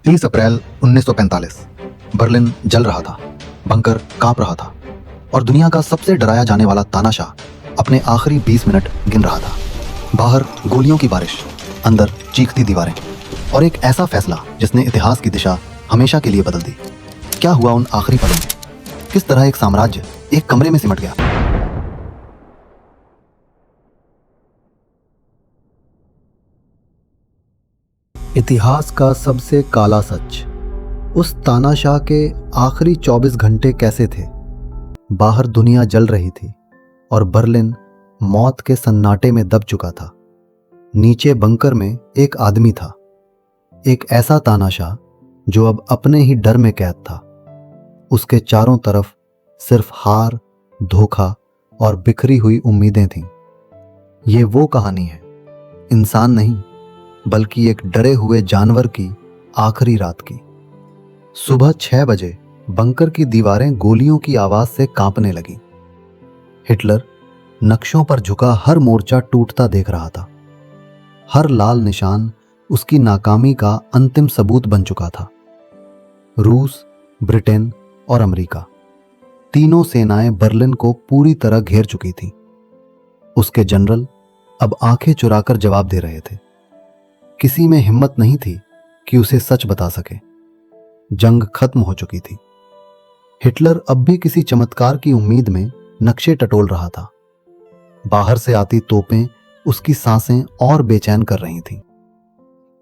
30 अप्रैल 1945 Berlin जल रहा था, बंकर कांप रहा था और दुनिया का सबसे डराया जाने वाला तानाशाह अपने आखिरी 20 मिनट गिन रहा था। बाहर गोलियों की बारिश, अंदर चीखती दीवारें और एक ऐसा फैसला जिसने इतिहास की दिशा हमेशा के लिए बदल दी। क्या हुआ उन आखिरी पलों में? किस तरह एक साम्राज्य एक कमरे में सिमट गया? इतिहास का सबसे काला सच, उस तानाशाह के आखिरी 24 घंटे कैसे थे? बाहर दुनिया जल रही थी और बर्लिन मौत के सन्नाटे में दब चुका था। नीचे बंकर में एक आदमी था, एक ऐसा तानाशाह जो अब अपने ही डर में कैद था। उसके चारों तरफ सिर्फ हार, धोखा और बिखरी हुई उम्मीदें थीं। ये वो कहानी है, इंसान नहीं बल्कि एक डरे हुए जानवर की आखिरी रात की। सुबह 6 बजे बंकर की दीवारें गोलियों की आवाज से कांपने लगीं। हिटलर नक्शों पर झुका हर मोर्चा टूटता देख रहा था। हर लाल निशान उसकी नाकामी का अंतिम सबूत बन चुका था। रूस, ब्रिटेन और अमेरिका, तीनों सेनाएं बर्लिन को पूरी तरह घेर चुकी थीं। उसके जनरल अब आंखें चुराकर जवाब दे रहे थे। किसी में हिम्मत नहीं थी कि उसे सच बता सके। जंग खत्म हो चुकी थी। हिटलर अब भी किसी चमत्कार की उम्मीद में नक्शे टटोल रहा था। बाहर से आती तोपें उसकी सांसें और बेचैन कर रही थीं।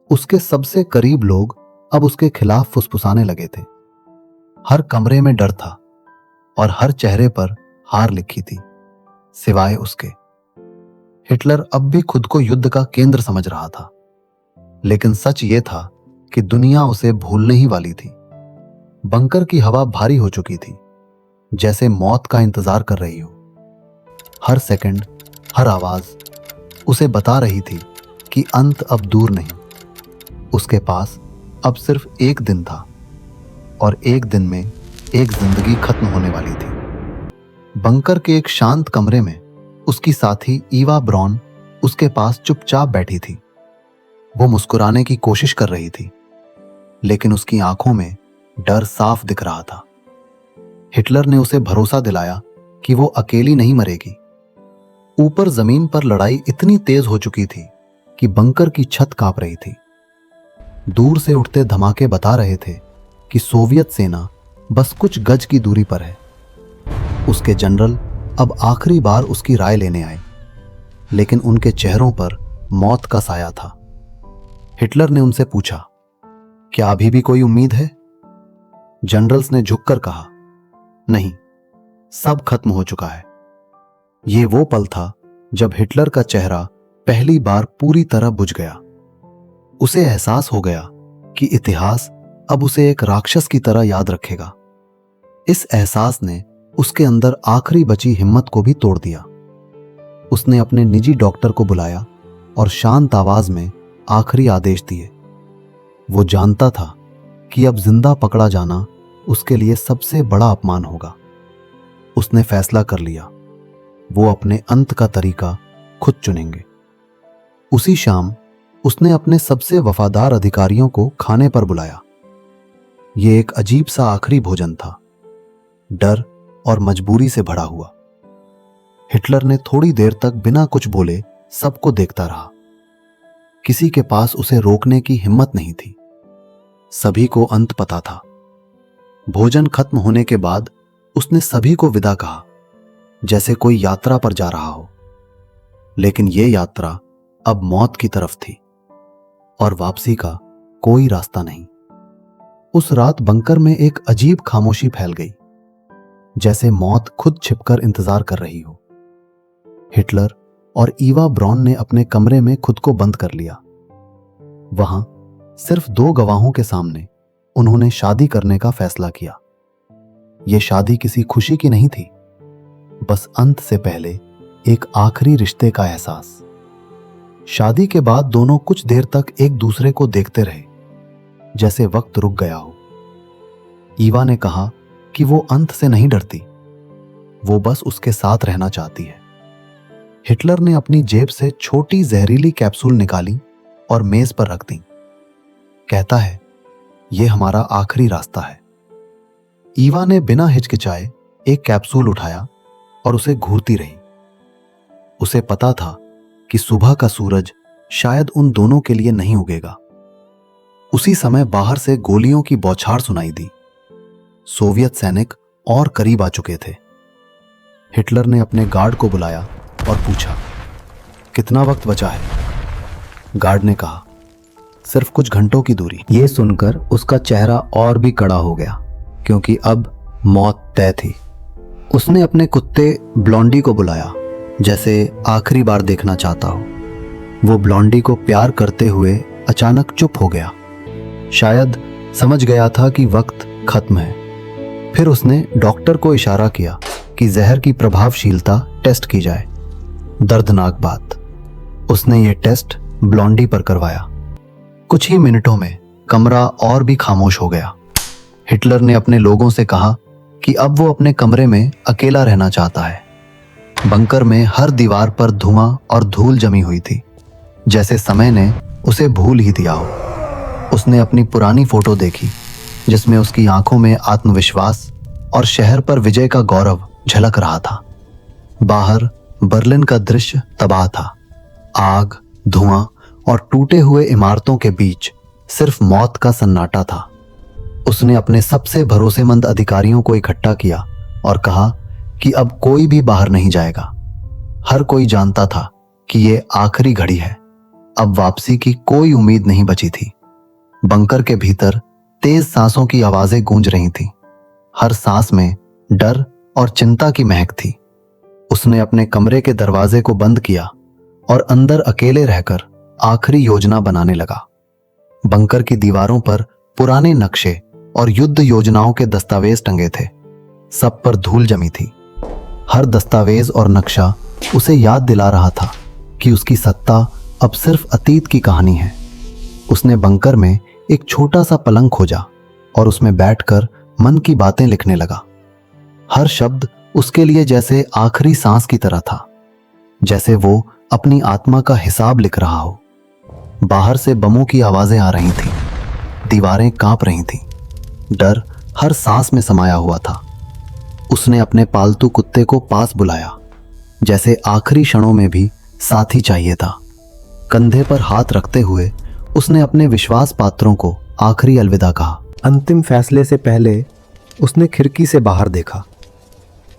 उसके सबसे करीब लोग अब उसके खिलाफ फुसफुसाने लगे थे। हर कमरे में डर था और हर चेहरे पर हार लिखी थी, सिवाय उसके। हिटलर अब भी खुद को युद्ध का केंद्र समझ रहा था, लेकिन सच ये था कि दुनिया उसे भूलने ही वाली थी। बंकर की हवा भारी हो चुकी थी, जैसे मौत का इंतजार कर रही हो। हर सेकंड, हर आवाज उसे बता रही थी कि अंत अब दूर नहीं। उसके पास अब सिर्फ एक दिन था और एक दिन में एक जिंदगी खत्म होने वाली थी। बंकर के एक शांत कमरे में उसकी साथी ईवा ब्रॉन उसके पास चुपचाप बैठी थी। वो मुस्कुराने की कोशिश कर रही थी, लेकिन उसकी आंखों में डर साफ दिख रहा था। हिटलर ने उसे भरोसा दिलाया कि वो अकेली नहीं मरेगी। ऊपर जमीन पर लड़ाई इतनी तेज हो चुकी थी कि बंकर की छत कांप रही थी। दूर से उठते धमाके बता रहे थे कि सोवियत सेना बस कुछ गज की दूरी पर है। उसके जनरल अब आखिरी बार उसकी राय लेने आए, लेकिन उनके चेहरों पर मौत का साया था। हिटलर ने उनसे पूछा, क्या अभी भी कोई उम्मीद है? जनरल्स ने झुककर कहा, नहीं, सब खत्म हो चुका है। यह वो पल था जब हिटलर का चेहरा पहली बार पूरी तरह बुझ गया। उसे एहसास हो गया कि इतिहास अब उसे एक राक्षस की तरह याद रखेगा। इस एहसास ने उसके अंदर आखिरी बची हिम्मत को भी तोड़ दिया। उसने अपने निजी डॉक्टर को बुलाया और शांत आवाज में आखिरी आदेश दिए। वो जानता था कि अब जिंदा पकड़ा जाना उसके लिए सबसे बड़ा अपमान होगा। उसने फैसला कर लिया, वो अपने अंत का तरीका खुद चुनेंगे। उसी शाम उसने अपने सबसे वफादार अधिकारियों को खाने पर बुलाया। ये एक अजीब सा आखिरी भोजन था, डर और मजबूरी से भरा हुआ। हिटलर ने थोड़ी देर तक बिना कुछ बोले सबको देखता रहा। किसी के पास उसे रोकने की हिम्मत नहीं थी। सभी को अंत पता था। भोजन खत्म होने के बाद उसने सभी को विदा कहा, जैसे कोई यात्रा पर जा रहा हो। लेकिन यह यात्रा अब मौत की तरफ थी और वापसी का कोई रास्ता नहीं। उस रात बंकर में एक अजीब खामोशी फैल गई, जैसे मौत खुद छिपकर इंतजार कर रही हो। हिटलर और ईवा ब्रॉन ने अपने कमरे में खुद को बंद कर लिया। वहां सिर्फ 2 गवाहों के सामने उन्होंने शादी करने का फैसला किया। यह शादी किसी खुशी की नहीं थी, बस अंत से पहले एक आखिरी रिश्ते का एहसास। शादी के बाद दोनों कुछ देर तक एक दूसरे को देखते रहे, जैसे वक्त रुक गया हो। ईवा ने कहा कि वो अंत से नहीं डरती, वो बस उसके साथ रहना चाहती है। हिटलर ने अपनी जेब से छोटी जहरीली कैप्सूल निकाली और मेज पर रख दी। कहता है, ये हमारा आखिरी रास्ता है। ईवा ने बिना हिचकिचाए एक कैप्सूल उठाया और उसे घूरती रही। उसे पता था कि सुबह का सूरज शायद उन दोनों के लिए नहीं उगेगा। उसी समय बाहर से गोलियों की बौछार सुनाई दी। सोवियत सैनिक और करीब आ चुके थे। हिटलर ने अपने गार्ड को बुलाया और पूछा, कितना वक्त बचा है? गार्ड ने कहा, सिर्फ कुछ घंटों की दूरी। यह सुनकर उसका चेहरा और भी कड़ा हो गया, क्योंकि अब मौत तय थी। उसने अपने कुत्ते ब्लॉन्डी को बुलाया, जैसे आखिरी बार देखना चाहता हो। वो ब्लॉन्डी को प्यार करते हुए अचानक चुप हो गया। शायद समझ गया था कि वक्त खत्म है। फिर उसने डॉक्टर को इशारा किया कि जहर की प्रभावशीलता टेस्ट की जाए। दर्दनाक बात, उसने ये टेस्ट ब्लॉन्डी पर करवाया। कुछ ही मिनटों में कमरा और भी खामोश हो गया। हिटलर ने अपने लोगों से कहा कि अब वो अपने कमरे में अकेला रहना चाहता है। बंकर में हर दीवार पर धुआं और धूल जमी हुई थी, जैसे समय ने उसे भूल ही दिया हो। उसने अपनी पुरानी फोटो देखी, जिसमें उसकी आंखों में आत्मविश्वास और शहर पर विजय का गौरव झलक रहा था। बाहर बर्लिन का दृश्य तबाह था। आग, धुआं और टूटे हुए इमारतों के बीच सिर्फ मौत का सन्नाटा था। उसने अपने सबसे भरोसेमंद अधिकारियों को इकट्ठा किया और कहा कि अब कोई भी बाहर नहीं जाएगा। हर कोई जानता था कि ये आखिरी घड़ी है। अब वापसी की कोई उम्मीद नहीं बची थी। बंकर के भीतर तेज सांसों की आवाजें गूंज रही थीं। हर सांस में डर और चिंता की महक थी। उसने अपने कमरे के दरवाजे को बंद किया और अंदर अकेले रहकर आखिरी योजना बनाने लगा। बंकर की दीवारों पर पुराने नक्शे और युद्ध योजनाओं के दस्तावेज टंगे थे। सब पर धूल जमी थी। हर दस्तावेज और नक्शा उसे याद दिला रहा था कि उसकी सत्ता अब सिर्फ अतीत की कहानी है। उसने बंकर में एक छोटा सा पलंग खोजा और उसमें बैठकर मन की बातें लिखने लगा। हर शब्द उसके लिए जैसे आखिरी सांस की तरह था, जैसे वो अपनी आत्मा का हिसाब लिख रहा हो। बाहर से बमों की आवाजें आ रही थीं, दीवारें कांप रही थीं, डर हर सांस में समाया हुआ था। उसने अपने पालतू कुत्ते को पास बुलाया, जैसे आखिरी क्षणों में भी साथी चाहिए था। कंधे पर हाथ रखते हुए उसने अपने विश्वास पात्रों को आखिरी अलविदा कहा। अंतिम फैसले से पहले उसने खिड़की से बाहर देखा।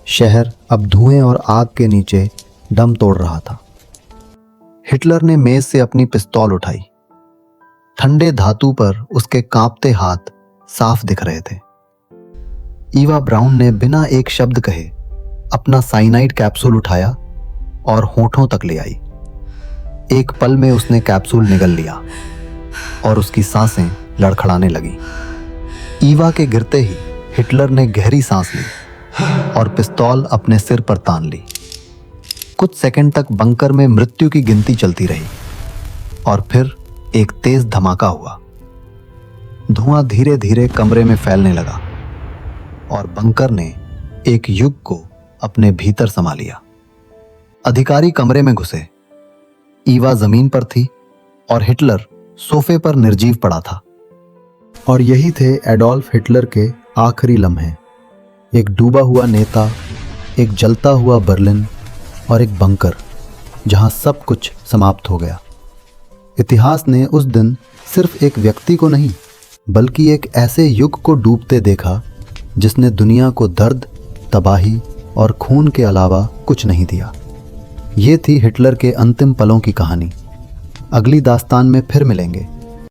शहर अब धुएं और आग के नीचे दम तोड़ रहा था। हिटलर ने मेज से अपनी पिस्तौल उठाई। ठंडे धातु पर उसके कांपते हाथ साफ दिख रहे थे। ईवा ब्राउन ने बिना एक शब्द कहे अपना साइनाइड कैप्सूल उठाया और होठों तक ले आई। एक पल में उसने कैप्सूल निगल लिया और उसकी सांसें लड़खड़ाने लगी। ईवा के गिरते ही हिटलर ने गहरी सांस ली और पिस्तौल अपने सिर पर तान ली। कुछ सेकंड तक बंकर में मृत्यु की गिनती चलती रही और फिर एक तेज धमाका हुआ। धुआं धीरे धीरे कमरे में फैलने लगा और बंकर ने एक युग को अपने भीतर समा लिया। अधिकारी कमरे में घुसे। ईवा जमीन पर थी और हिटलर सोफे पर निर्जीव पड़ा था। और यही थे एडोल्फ हिटलर के आखिरी लम्हे। एक डूबा हुआ नेता, एक जलता हुआ बर्लिन और एक बंकर जहां सब कुछ समाप्त हो गया। इतिहास ने उस दिन सिर्फ एक व्यक्ति को नहीं, बल्कि एक ऐसे युग को डूबते देखा जिसने दुनिया को दर्द, तबाही और खून के अलावा कुछ नहीं दिया। ये थी हिटलर के अंतिम पलों की कहानी। अगली दास्तान में फिर मिलेंगे।